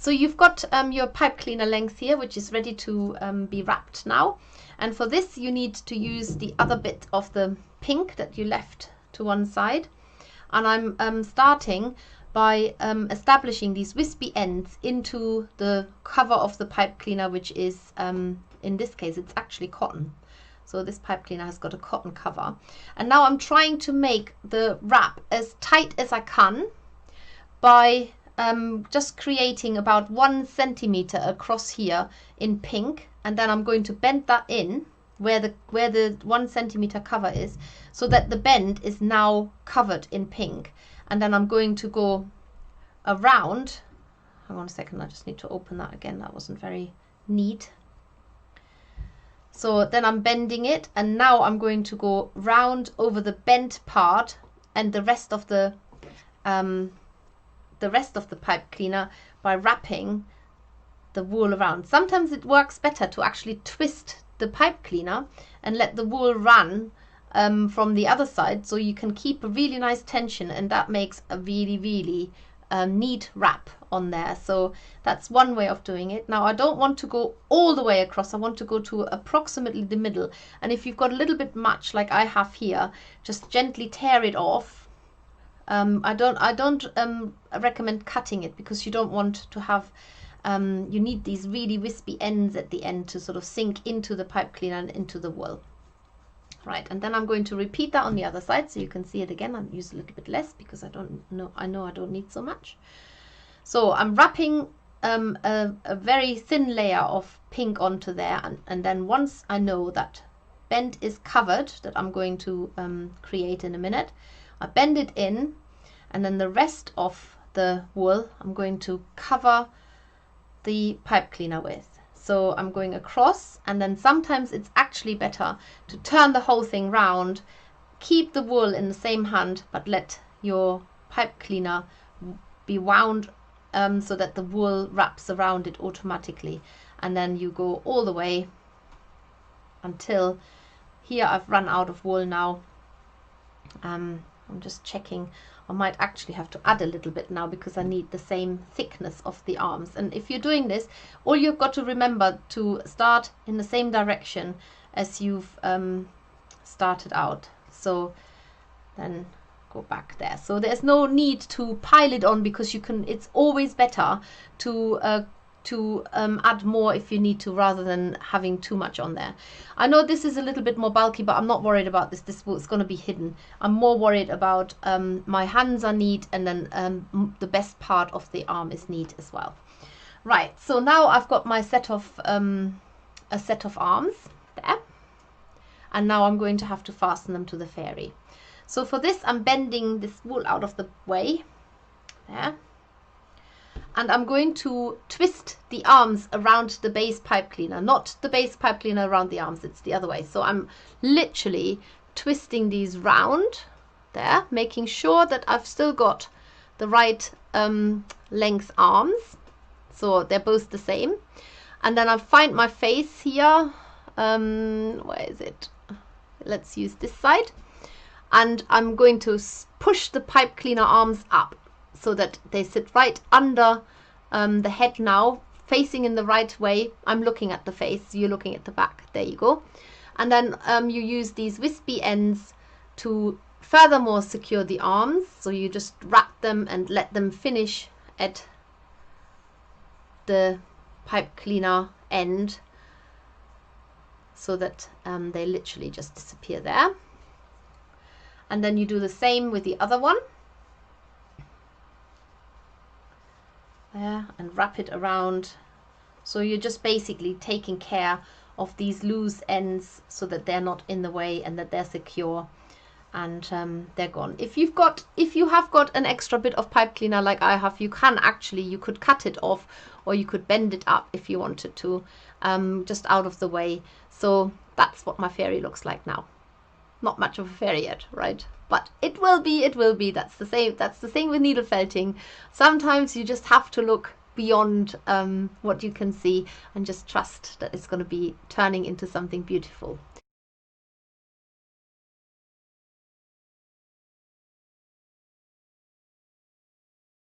So you've got your pipe cleaner length here, which is ready to be wrapped now. And for this, you need to use the other bit of the pink that you left to one side. And I'm starting by establishing these wispy ends into the cover of the pipe cleaner, which is, in this case, it's actually cotton. So this pipe cleaner has got a cotton cover. And now I'm trying to make the wrap as tight as I can by just creating about 1 centimeter across here in pink, and then I'm going to bend that in where the 1 centimeter cover is, so that the bend is now covered in pink. And then I'm going to go around, hang on a second, I just need to open that again, that wasn't very neat. So then I'm bending it, and now I'm going to go round over the bent part and the rest of the pipe cleaner by wrapping the wool around. Sometimes it works better to actually twist the pipe cleaner and let the wool run from the other side, so you can keep a really nice tension, and that makes a really neat wrap on there. So that's one way of doing it. Now I don't want to go all the way across, I want to go to approximately the middle, and if you've got a little bit much like I have here, just gently tear it off. I don't recommend cutting it, because you don't want to have you need these really wispy ends at the end to sort of sink into the pipe cleaner and into the wool. Right, and then I'm going to repeat that on the other side so you can see it again. I'll use a little bit less because I know I don't need so much. So I'm wrapping a very thin layer of pink onto there, and then once I know that bend is covered, that I'm going to create in a minute, I bend it in, and then the rest of the wool I'm going to cover the pipe cleaner with. So I'm going across, and then sometimes it's actually better to turn the whole thing round, keep the wool in the same hand, but let your pipe cleaner be wound so that the wool wraps around it automatically. And then you go all the way until here I've run out of wool now. I'm just checking. I might actually have to add a little bit now because I need the same thickness of the arms. And if you're doing this, all you've got to remember to start in the same direction as you've started out. So then go back there. So there's no need to pile it on, because you can. It's always better to add more if you need to, rather than having too much on there. I know this is a little bit more bulky, but I'm not worried about this. This is going to be hidden. I'm more worried about my hands are neat, and then the best part of the arm is neat as well. Right, so now I've got my set of a set of arms there, and now I'm going to have to fasten them to the fairy. So for this, I'm bending this wool out of the way there. And I'm going to twist the arms around the base pipe cleaner, not the base pipe cleaner around the arms, it's the other way. So I'm literally twisting these round there, making sure that I've still got the right length arms, so they're both the same. And then I find my face here, where is it? Let's use this side. And I'm going to push the pipe cleaner arms up, so that they sit right under the head now, facing in the right way. I'm looking at the face, you're looking at the back. There you go. And then you use these wispy ends to furthermore secure the arms. So you just wrap them and let them finish at the pipe cleaner end, so that they literally just disappear there. And then you do the same with the other one. There, and wrap it around. So you're just basically taking care of these loose ends so that they're not in the way and that they're secure, and they're gone. If you have got an extra bit of pipe cleaner like I have, you could cut it off, or you could bend it up if you wanted to, just out of the way. So that's what my fairy looks like now. Not much of a fairy yet, right? But it will be. That's the same with needle felting. Sometimes you just have to look beyond what you can see and just trust that it's going to be turning into something beautiful.